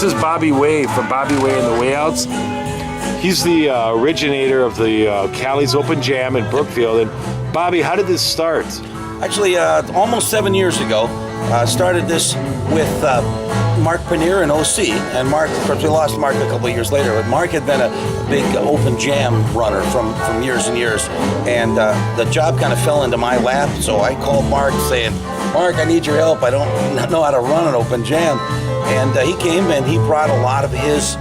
This is Bobby Way from Bobby Way and the Wayouts. He's the originator of the Cali's Open Jam in Brookfield. And Bobby, how did this start? Actually, almost 7 years ago, started this with Mark Paneer and OC. And Mark, of course, we lost Mark a couple of years later, but Mark had been a big open jam runner from years and years. And the job kind of fell into my lap, so I called Mark saying, Mark, I need your help. I don't know how to run an open jam. And he came and he brought a lot of his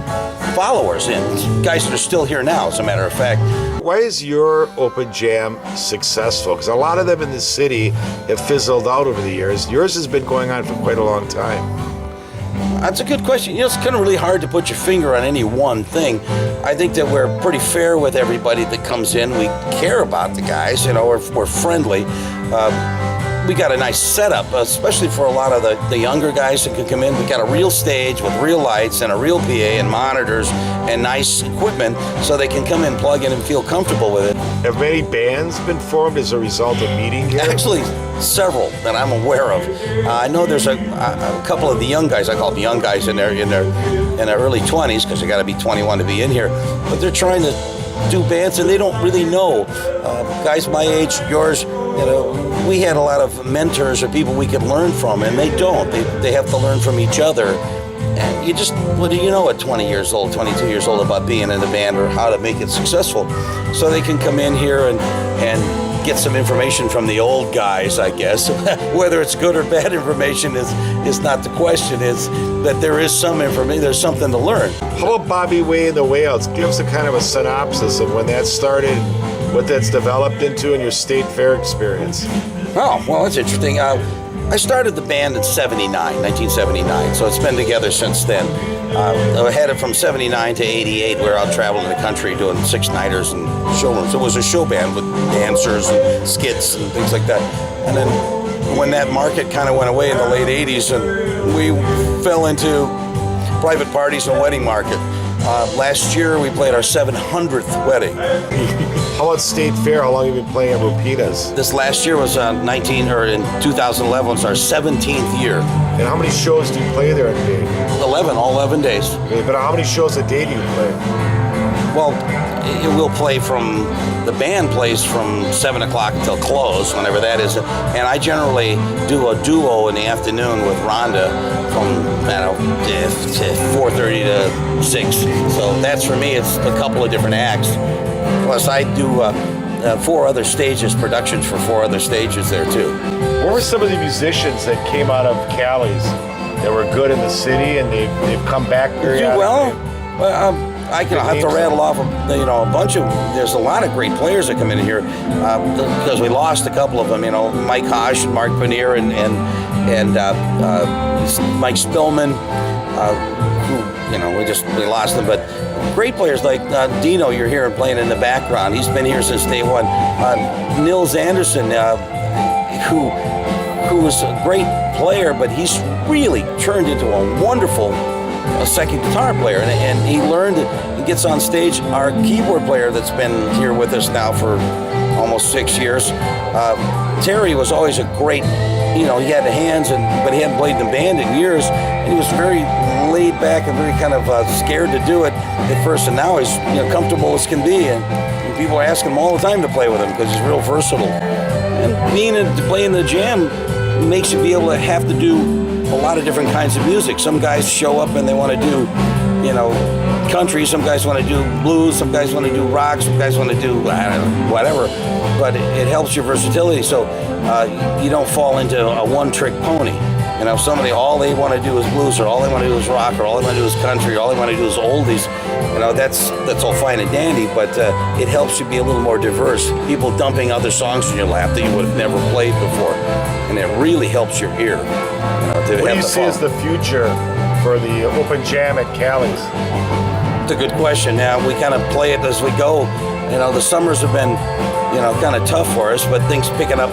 followers in, guys that are still here now, as a matter of fact. Why is your open jam successful? Because a lot of them in the city have fizzled out over the years. Yours has been going on for quite a long time. That's a good question. You know, it's kind of really hard to put your finger on any one thing. I think that we're pretty fair with everybody that comes in. We care about the guys, you know, we're friendly. We got a nice setup, especially for a lot of the younger guys that can come in. We got a real stage with real lights and a real PA and monitors and nice equipment so they can come in, plug in, and feel comfortable with it. Have many bands been formed as a result of meeting here? Actually, several that I'm aware of. I know there's a couple of the young guys, I call them young guys, in their early 20s, because they got to be 21 to be in here, but they're trying to do bands and they don't really know. Guys my age, yours, you know, we had a lot of mentors or people we could learn from, and they don't. They have to learn from each other. And you just, what do you know at 20 years old, 22 years old about being in a band or how to make it successful? So they can come in here and get some information from the old guys, I guess. Whether it's good or bad information is not the question. It's that there is some information, there's something to learn. How about Bobby Way and the Wayouts? Give us a kind of a synopsis of when that started, what that's developed into, in your state fair experience. Oh, well, that's interesting. I started the band in 1979, so it's been together since then. I had it from 79 to 88, where I'll travel the country doing 6-nighters and showrooms. It was a show band with dancers and skits and things like that. And then when that market kind of went away in the late 80s, and we fell into private parties and wedding market. Last year we played our 700th wedding. How about State Fair? How long have you been playing at Rupitas? This last year was in 2011 was our 17th year. And how many shows do you play there a day? 11, all 11 days. Okay, but how many shows a day do you play? Well, we'll play the band plays from 7 o'clock until close, whenever that is. And I generally do a duo in the afternoon with Rhonda from 4:30 to 6. So that's, for me, it's a couple of different acts. Plus, I do 4 other stages, productions for 4 other stages there, too. What were some of the musicians that came out of Cali's that were good in the city and they've come back periodically? Well, I can have to rattle off a bunch of. There's a lot of great players that come in here because we lost a couple of them. You know, Mike Hosh and Mark Paneer and Mike Spillman, who we lost them. But great players like Dino, you're hearing playing in the background. He's been here since day one. Nils Anderson, who was a great player, but he's really turned into a wonderful second guitar player, and he learned it. He gets on stage. Our keyboard player that's been here with us now for almost 6 years, Terry, was always a great, he had the hands, but he hadn't played in the band in years, and he was very laid back and very kind of scared to do it at first, and now he's comfortable as can be, and people are asking him all the time to play with him because he's real versatile. And playing the jam makes you be able to have to do a lot of different kinds of music. Some guys show up and they want to do, country. Some guys want to do blues. Some guys want to do rock. Some guys want to do whatever. But it helps your versatility, so you don't fall into a one-trick pony. Somebody, all they want to do is blues, or all they want to do is rock, or all they want to do is country, or all they want to do is oldies. That's all fine and dandy, but it helps you be a little more diverse. People dumping other songs in your lap that you would have never played before, and it really helps your ear. What do you see as the future for the open jam at Cali's? It's a good question. Now we kind of play it as we go. The summers have been, kind of tough for us, but things picking up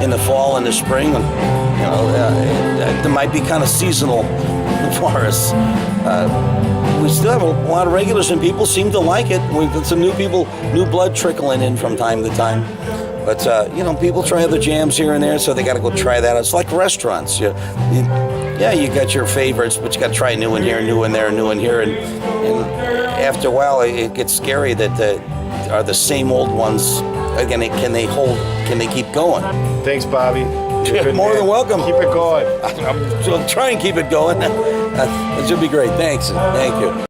in the fall and the spring, and it might be kind of seasonal for us. We still have a lot of regulars, and people seem to like it. We've got some new blood trickling in from time to time. But, people try other jams here and there, so they got to go try that. It's like restaurants. You yeah, you got your favorites, but you got to try new in here, new in there, new in here, and after a while, it gets scary that are the same old ones. Again, can they keep going? Thanks, Bobby. You're a good More man. than welcome. Keep it going. I'll try and keep it going. It should be great. Thanks. Thank you.